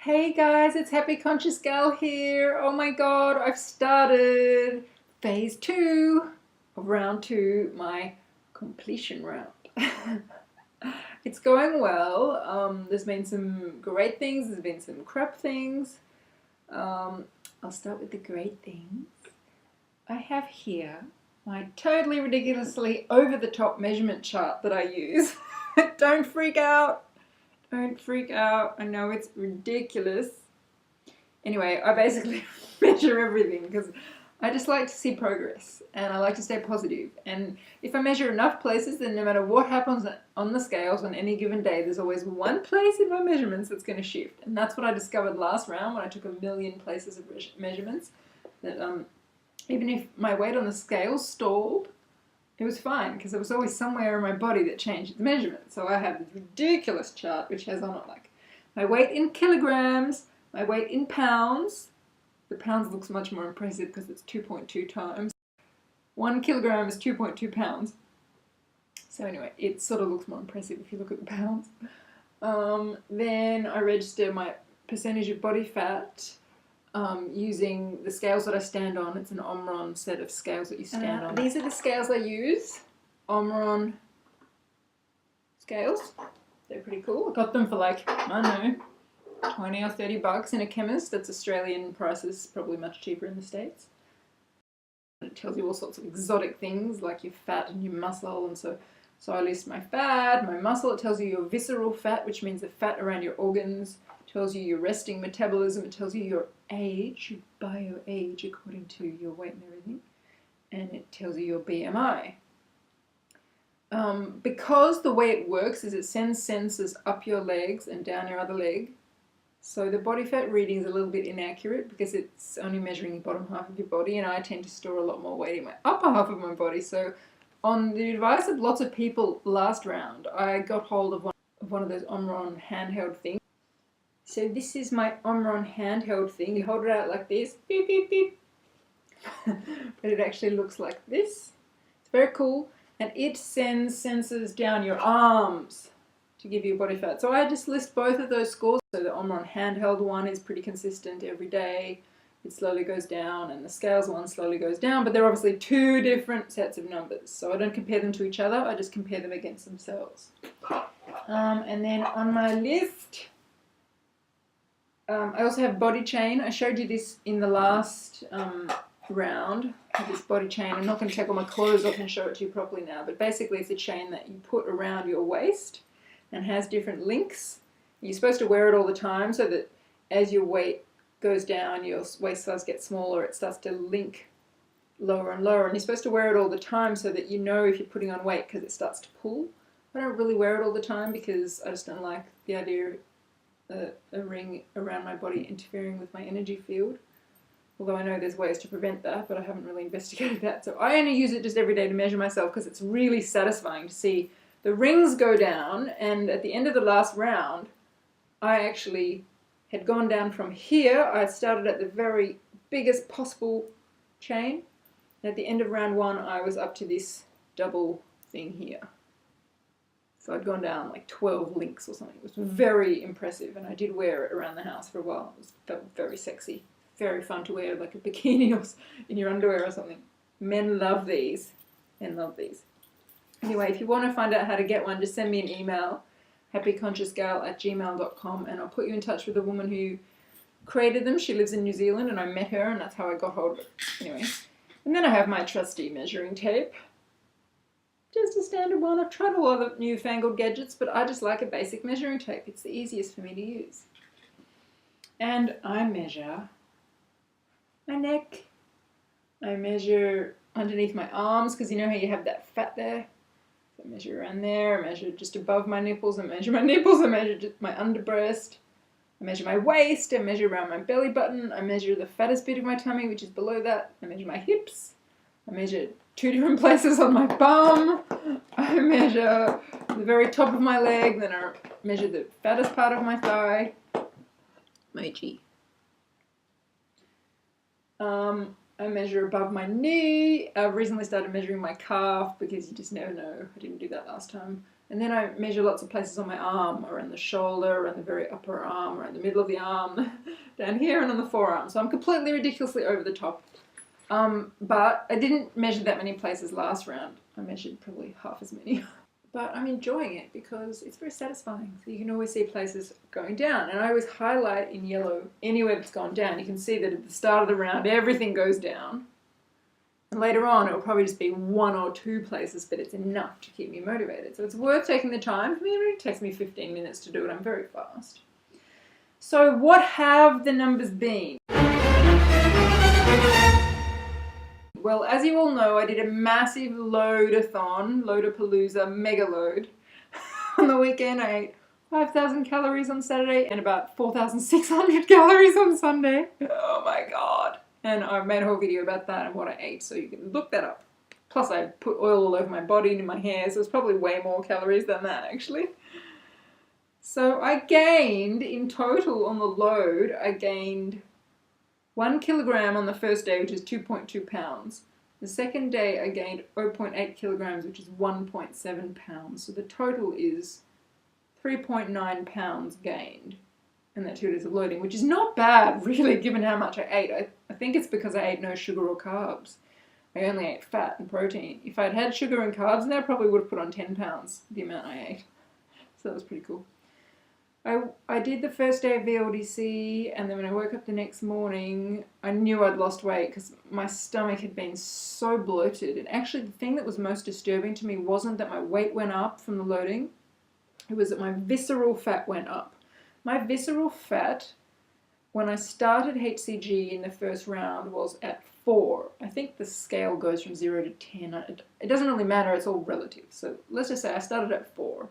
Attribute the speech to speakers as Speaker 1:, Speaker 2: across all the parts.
Speaker 1: Hey guys, it's Happy Conscious Gal here. Oh my god, I've started phase 2 of round 2, my completion round. It's going well. There's been some great things, there's been some crap things. I'll start with the great things. I have here my totally ridiculously over-the-top measurement chart that I use. Don't freak out. Don't freak out. I know it's ridiculous. Anyway, I basically measure everything because I just like to see progress and I like to stay positive. And if I measure enough places, then no matter what happens on the scales on any given day, there's always one place in my measurements that's going to shift. And that's what I discovered last round when I took 1,000,000 places of measurements. That even if my weight on the scale stalled, it was fine because there was always somewhere in my body that changed its measurement. So I have this ridiculous chart which has on it like my weight in kilograms, my weight in pounds. The pounds looks much more impressive because it's 2.2 times. 1 kilogram is 2.2 pounds. So anyway, it sort of looks more impressive if you look at the pounds. Then I register my percentage of body fat. Using the scales that I stand on. It's an Omron set of scales that you stand on. These are the scales I use. Omron scales. They're pretty cool. I got them for like, I don't know, 20 or 30 bucks in a chemist. That's Australian prices, probably much cheaper in the States. It tells you all sorts of exotic things like your fat and your muscle, and so I list my fat, my muscle. It tells you your visceral fat, which means the fat around your organs. It tells you your resting metabolism. It tells you your age, your bio age according to your weight and everything. And it tells you your BMI. Because the way it works is it sends sensors up your legs and down your other leg. So the body fat reading is a little bit inaccurate because it's only measuring the bottom half of your body, and I tend to store a lot more weight in my upper half of my body. So on the advice of lots of people last round, I got hold of one of those Omron handheld things. So this is my Omron handheld thing. You hold it out like this, beep, beep, beep. But it actually looks like this. It's very cool. And it sends sensors down your arms to give you body fat. So I just list both of those scores. So the Omron handheld one is pretty consistent every day. It slowly goes down, and the scales one slowly goes down, but they're obviously two different sets of numbers. So I don't compare them to each other, I just compare them against themselves. And then on my list, I also have body chain. I showed you this in the last round, this body chain. I'm not going to take all my clothes off and show it to you properly now, but basically it's a chain that you put around your waist and has different links. You're supposed to wear it all the time so that as your weight goes down, your waist size gets smaller, it starts to link lower and lower, and you're supposed to wear it all the time so that you know if you're putting on weight because it starts to pull. I don't really wear it all the time because I just don't like the idea of a ring around my body interfering with my energy field, although I know there's ways to prevent that, but I haven't really investigated that. So I only use it just every day to measure myself because it's really satisfying to see the rings go down. And at the end of the last round, I actually had gone down from here. I started at the very biggest possible chain, and at the end of round 1 I was up to this double thing here. So I'd gone down like 12 links or something. It was very impressive, and I did wear it around the house for a while. It felt very sexy, very fun to wear like a bikini or in your underwear or something. Men love these. Men love these. Anyway, if you want to find out how to get one, just send me an email, happyconsciousgal@gmail.com, and I'll put you in touch with the woman who created them. She lives in New Zealand, and I met her, and that's how I got hold of it. Anyway, and then I have my trusty measuring tape. Just a standard one. I've tried all other newfangled gadgets, but I just like a basic measuring tape. It's the easiest for me to use. And I measure my neck. I measure underneath my arms, because you know how you have that fat there? So I measure around there. I measure just above my nipples. I measure my nipples. I measure just my underbreast. I measure my waist. I measure around my belly button. I measure the fattest bit of my tummy, which is below that. I measure my hips. I measure 2 different places on my bum. I measure the very top of my leg. Then I measure the fattest part of my thigh. Mochi. I measure above my knee. I've recently started measuring my calf because you just never know. I didn't do that last time. And then I measure lots of places on my arm, around the shoulder, around the very upper arm, around the middle of the arm, down here and on the forearm. So I'm completely ridiculously over the top. But I didn't measure that many places last round. I measured probably half as many. But I'm enjoying it because it's very satisfying. So you can always see places going down. And I always highlight in yellow anywhere that's gone down. You can see that at the start of the round, everything goes down. And later on, it'll probably just be 1 or 2 places, but it's enough to keep me motivated. So it's worth taking the time. For me, it takes me 15 minutes to do it. I'm very fast. So what have the numbers been? Well, as you all know, I did a massive load-a-thon, load-apalooza, mega load. On the weekend, I ate 5,000 calories on Saturday and about 4,600 calories on Sunday. Oh my God. And I made a whole video about that and what I ate, so you can look that up. Plus I put oil all over my body and in my hair, so it's probably way more calories than that actually. So I gained, in total on the load, I gained 1 kilogram on the first day, which is 2.2 pounds. The second day I gained 0.8 kilograms, which is 1.7 pounds. So the total is 3.9 pounds gained in that 2 days of loading, which is not bad, really, given how much I ate. I think it's because I ate no sugar or carbs. I only ate fat and protein. If I'd had sugar and carbs in there, I probably would have put on 10 pounds, the amount I ate. So that was pretty cool. I did the first day of VLDC, and then when I woke up the next morning, I knew I'd lost weight because my stomach had been so bloated. And actually the thing that was most disturbing to me wasn't that my weight went up from the loading, it was that my visceral fat went up. My visceral fat, when I started HCG in the first round, was at 4. I think the scale goes from 0 to 10. It doesn't really matter, it's all relative. So let's just say I started at 4.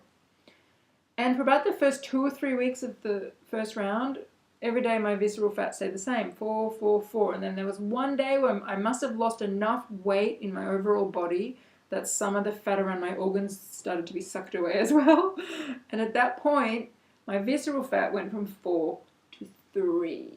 Speaker 1: And for about the first 2 or 3 weeks of the first round, every day my visceral fat stayed the same, 4, 4, 4. And then there was one day where I must have lost enough weight in my overall body that some of the fat around my organs started to be sucked away as well. And at that point, my visceral fat went from 4 to 3,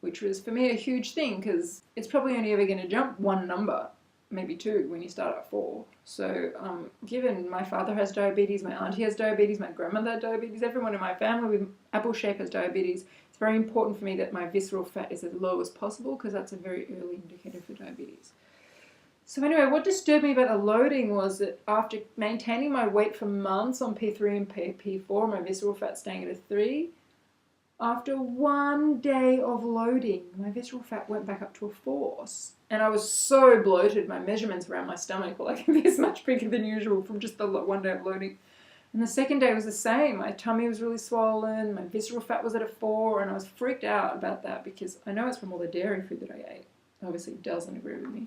Speaker 1: which was for me a huge thing because it's probably only ever going to jump 1 number, maybe 2 when you start at 4. So given my father has diabetes, my auntie has diabetes, my grandmother has diabetes, everyone in my family with apple shape has diabetes, it's very important for me that my visceral fat is as low as possible because that's a very early indicator for diabetes. So anyway, what disturbed me about the loading was that after maintaining my weight for months on P3 and P4, my visceral fat staying at a 3, after 1 day of loading, my visceral fat went back up to a 4. And I was so bloated, my measurements around my stomach were like this much bigger than usual from just the 1 day of loading. And the second day was the same. My tummy was really swollen, my visceral fat was at a 4, and I was freaked out about that because I know it's from all the dairy food that I ate. Obviously, it doesn't agree with me.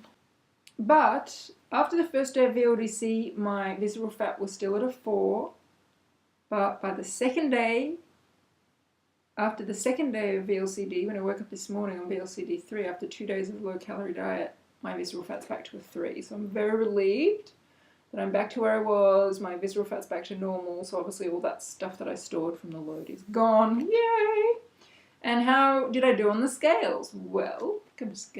Speaker 1: But after the first day of VLDC, my visceral fat was still at a 4. But by the second day, after the second day of VLCD, when I woke up this morning on VLCD3, after 2 days of low-calorie diet, my visceral fat's back to a 3. So I'm very relieved that I'm back to where I was, my visceral fat's back to normal, so obviously all that stuff that I stored from the load is gone. Yay! And how did I do on the scales? Well, I'm just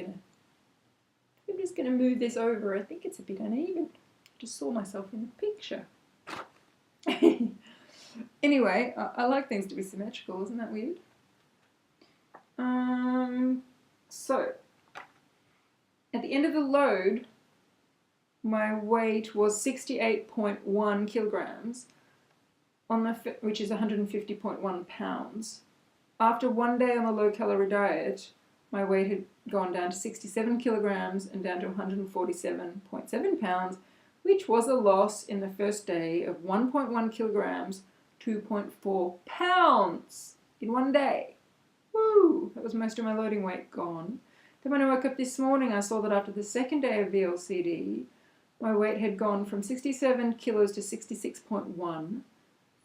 Speaker 1: gonna move this over. I think it's a bit uneven. I just saw myself in the picture. Anyway, I like things to be symmetrical, isn't that weird? So, at the end of the load, my weight was 68.1 kilograms, which is 150.1 pounds. After 1 day on the low-calorie diet, my weight had gone down to 67 kilograms and down to 147.7 pounds, which was a loss in the first day of 1.1 kilograms, 2.4 pounds in 1 day. Woo! That was most of my loading weight gone. Then when I woke up this morning, I saw that after the second day of VLCD, my weight had gone from 67 kilos to 66.1,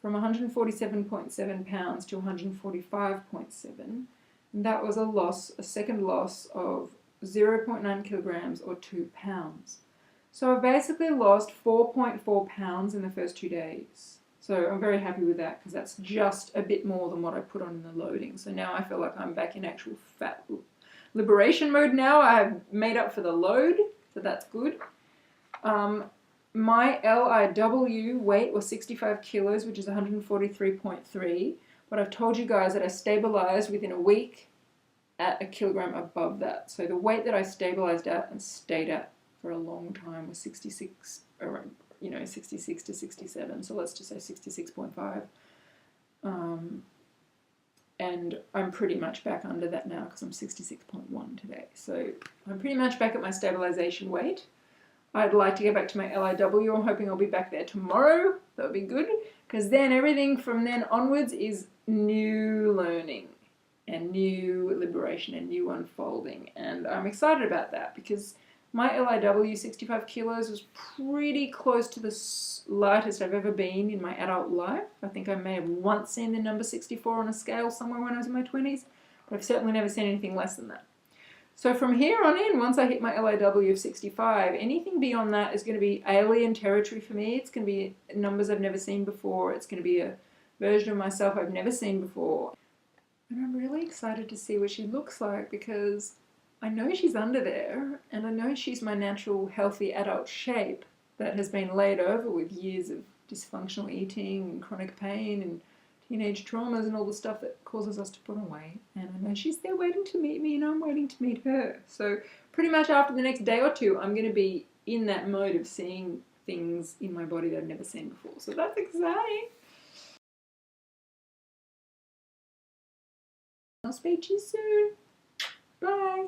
Speaker 1: from 147.7 pounds to 145.7. And that was a second loss of 0.9 kilograms or 2 pounds. So I basically lost 4.4 pounds in the first 2 days. So I'm very happy with that because that's just a bit more than what I put on in the loading. So now I feel like I'm back in actual fat liberation mode now. I have made up for the load, so that's good. my LIW weight was 65 kilos, which is 143.3. But I've told you guys that I stabilized within a week at a kilogram above that. So the weight that I stabilized at and stayed at for a long time was 66, around, 66 to 67. So let's just say 66.5. And I'm pretty much back under that now because I'm 66.1 today. So I'm pretty much back at my stabilization weight. I'd like to go back to my LIW. I'm hoping I'll be back there tomorrow. That would be good, because then everything from then onwards is new learning and new liberation and new unfolding. And I'm excited about that because my LIW, 65 kilos, was pretty close to the lightest I've ever been in my adult life. I think I may have once seen the number 64 on a scale somewhere when I was in my 20s, but I've certainly never seen anything less than that. So from here on in, once I hit my LIW of 65, anything beyond that is going to be alien territory for me. It's going to be numbers I've never seen before. It's going to be a version of myself I've never seen before. And I'm really excited to see what she looks like because I know she's under there and I know she's my natural healthy adult shape that has been laid over with years of dysfunctional eating and chronic pain and teenage traumas and all the stuff that causes us to put on weight. And I know she's there waiting to meet me and I'm waiting to meet her. So pretty much after the next day or two, I'm going to be in that mode of seeing things in my body that I've never seen before. So that's exciting. I'll speak to you soon. Bye.